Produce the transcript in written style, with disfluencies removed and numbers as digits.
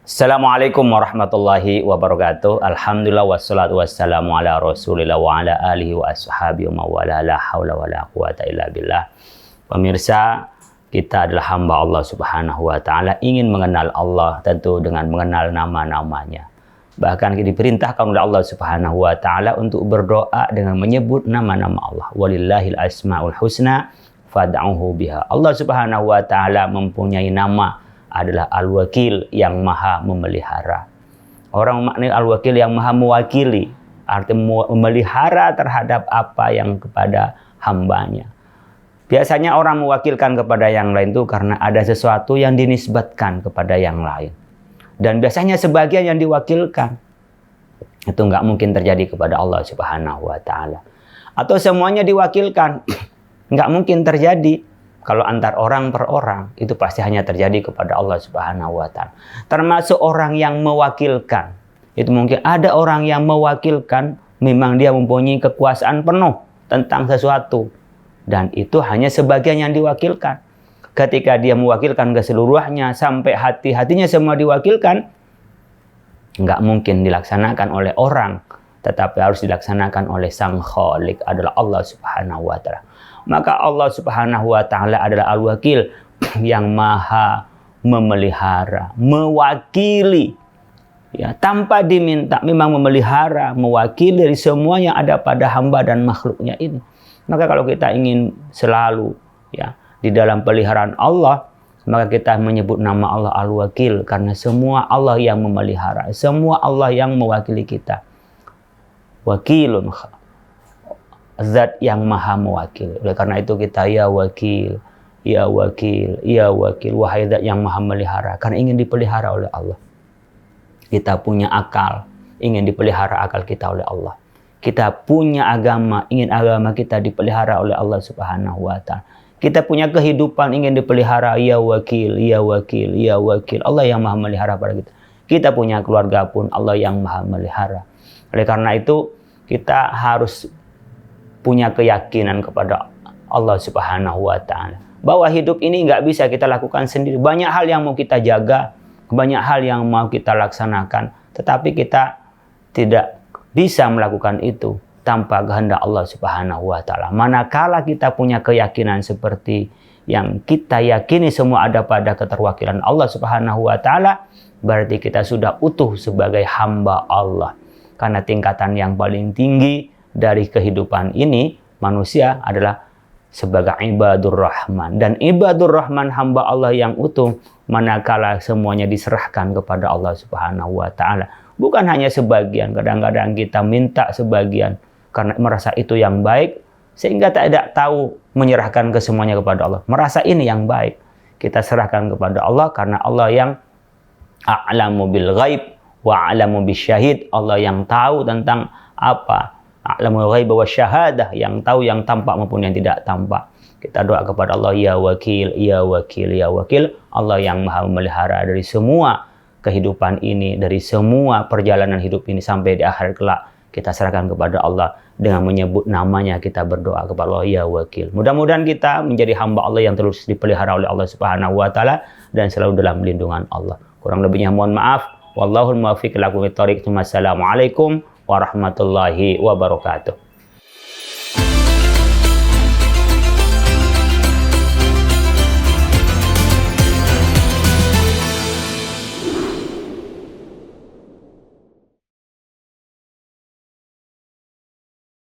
Assalamualaikum warahmatullahi wabarakatuh. Alhamdulillah wassalatu wassalamu ala rasulillah wa ala alihi wa ashabihi wa mawala la hawla wa la quwata illa billah. Pemirsa, kita adalah hamba Allah subhanahu wa ta'ala, ingin mengenal Allah tentu dengan mengenal nama-namanya. Bahkan diperintahkan oleh Allah subhanahu wa ta'ala untuk berdoa dengan menyebut nama-nama Allah. Walillahil asma'ul husna fad'uhu biha. Allah subhanahu wa ta'ala mempunyai nama adalah Al-Wakil, yang maha memelihara. Orang maknanya Al-Wakil yang maha mewakili, artinya memelihara terhadap apa yang kepada hambanya. Biasanya orang mewakilkan kepada yang lain itu karena ada sesuatu yang dinisbatkan kepada yang lain. Dan biasanya sebagian yang diwakilkan. Itu nggak mungkin terjadi kepada Allah subhanahu wa ta'ala. Atau semuanya diwakilkan. Nggak mungkin terjadi. Kalau antar orang per orang, itu pasti hanya terjadi kepada Allah subhanahu wa ta'ala. Termasuk orang yang mewakilkan. Itu mungkin ada orang yang mewakilkan, memang dia mempunyai kekuasaan penuh tentang sesuatu. Dan itu hanya sebagian yang diwakilkan. Ketika dia mewakilkan keseluruhannya, sampai hati-hatinya semua diwakilkan, nggak mungkin dilaksanakan oleh orang. Tetapi harus dilaksanakan oleh Sang Khalik, adalah Allah subhanahu wa ta'ala. Maka Allah subhanahu wa ta'ala adalah Al-Wakil yang maha memelihara, mewakili. Ya, tanpa diminta, memang memelihara, mewakili dari semua yang ada pada hamba dan makhluknya ini. Maka kalau kita ingin selalu ya di dalam peliharaan Allah, maka kita menyebut nama Allah Al-Wakil, karena semua Allah yang memelihara, semua Allah yang mewakili kita. Wakilun, zat yang maha mewakili. Oleh karena itu kita ya wakil, ya wakil, ya wakil, wahai zat yang maha melihara, karena ingin dipelihara oleh Allah. Kita punya akal, ingin dipelihara akal kita oleh Allah. Kita punya agama, ingin agama kita dipelihara oleh Allah subhanahu wa ta'ala. Kita punya kehidupan, ingin dipelihara, ya wakil, ya wakil, ya wakil, Allah yang maha melihara pada kita. Kita punya keluarga pun Allah yang maha melihara. Oleh karena itu kita harus punya keyakinan kepada Allah subhanahu wa ta'ala. Bahwa hidup ini nggak bisa kita lakukan sendiri. Banyak hal yang mau kita jaga, banyak hal yang mau kita laksanakan. Tetapi kita tidak bisa melakukan itu tanpa kehendak Allah subhanahu wa ta'ala. Manakala kita punya keyakinan seperti yang kita yakini semua ada pada keterwakilan Allah subhanahu wa ta'ala, berarti kita sudah utuh sebagai hamba Allah. Karena tingkatan yang paling tinggi dari kehidupan ini, manusia adalah sebagai ibadur rahman. Dan ibadur rahman, hamba Allah yang utuh, manakala semuanya diserahkan kepada Allah subhanahu wa ta'ala. Bukan hanya sebagian, kadang-kadang kita minta sebagian karena merasa itu yang baik, sehingga tidak tahu menyerahkan ke semuanya kepada Allah. Merasa ini yang baik, kita serahkan kepada Allah karena Allah yang a'lamu bil ghaib wa a'lamu bisyahid. Allah yang tahu tentang apa? A'lamul ghaib wa syahadah, yang tahu yang tampak maupun yang tidak tampak. Kita doa kepada Allah, ya wakil, ya wakil, ya wakil. Allah yang maha memelihara dari semua kehidupan ini, dari semua perjalanan hidup ini sampai di akhir kelak. Kita serahkan kepada Allah dengan menyebut namanya, kita berdoa kepada Allah, ya wakil. Mudah-mudahan kita menjadi hamba Allah yang terus dipelihara oleh Allah subhanahu wa ta'ala dan selalu dalam lindungan Allah. Kurang lebihnya mohon maaf. Wallahul muwaffiq ila aqwamit thoriq. Wassalamualaikum warahmatullahi wabarakatuh.